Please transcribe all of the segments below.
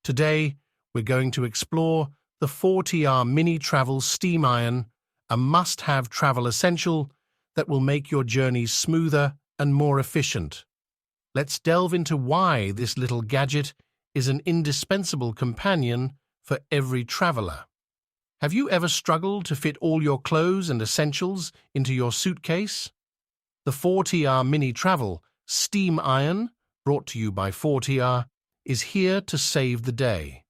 Today, we're going to explore the 4TR Mini Travel Steam Iron, a must-have travel essential that will make your journeys smoother and more efficient. Let's delve into why this little gadget is an indispensable companion for every traveler. Have you ever struggled to fit all your clothes and essentials into your suitcase? The 4TR Mini Travel Steam Iron, brought to you by 4TR, is here to save the day.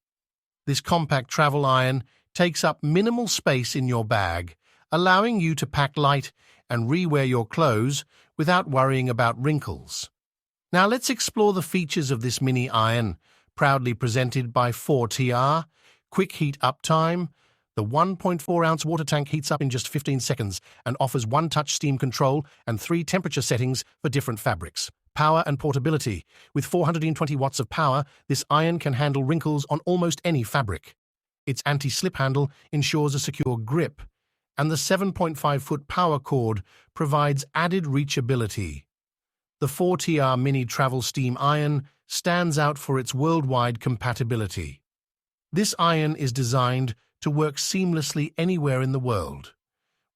This compact travel iron takes up minimal space in your bag, allowing you to pack light and rewear your clothes without worrying about wrinkles. Now let's explore the features of this mini iron, proudly presented by 4TR. Quick heat up time. The 1.4-ounce water tank heats up in just 15 seconds and offers one-touch steam control and 3 temperature settings for different fabrics. Power and portability. With 420 watts of power, this iron can handle wrinkles on almost any fabric. Its anti-slip handle ensures a secure grip, and the 7.5-foot power cord provides added reachability. The 4TR Mini Travel Steam Iron stands out for its worldwide compatibility. This iron is designed to work seamlessly anywhere in the world,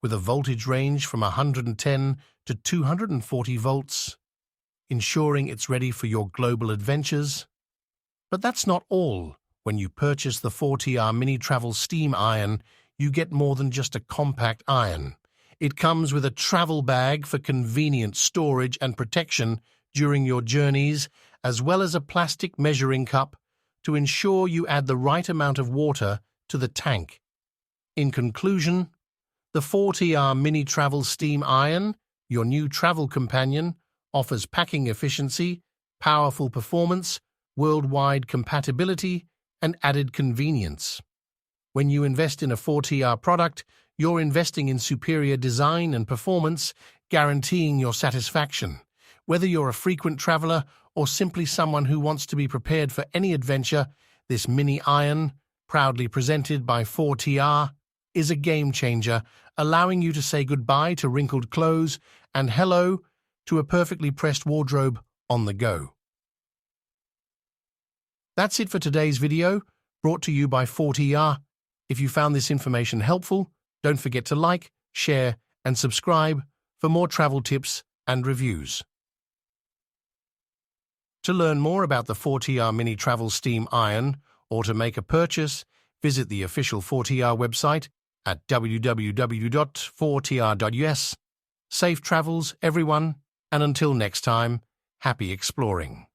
with a voltage range from 110 to 240 volts, ensuring it's ready for your global adventures. But that's not all. When you purchase the 4TR Mini Travel Steam Iron, you get more than just a compact iron. It comes with a travel bag for convenient storage and protection during your journeys, as well as a plastic measuring cup to ensure you add the right amount of water to the tank. In conclusion, the 4TR Mini Travel Steam Iron, your new travel companion, offers packing efficiency, powerful performance, worldwide compatibility, and added convenience. When you invest in a 4TR product, you're investing in superior design and performance, guaranteeing your satisfaction. Whether you're a frequent traveler or simply someone who wants to be prepared for any adventure, this mini iron, proudly presented by 4TR, is a game-changer, allowing you to say goodbye to wrinkled clothes and hello to a perfectly pressed wardrobe on the go. That's it for today's video, brought to you by 4TR. If you found this information helpful, don't forget to like, share, and subscribe for more travel tips and reviews. To learn more about the 4TR Mini Travel Steam Iron or to make a purchase, visit the official 4TR website at www.4tr.us. Safe travels, everyone, and until next time, happy exploring.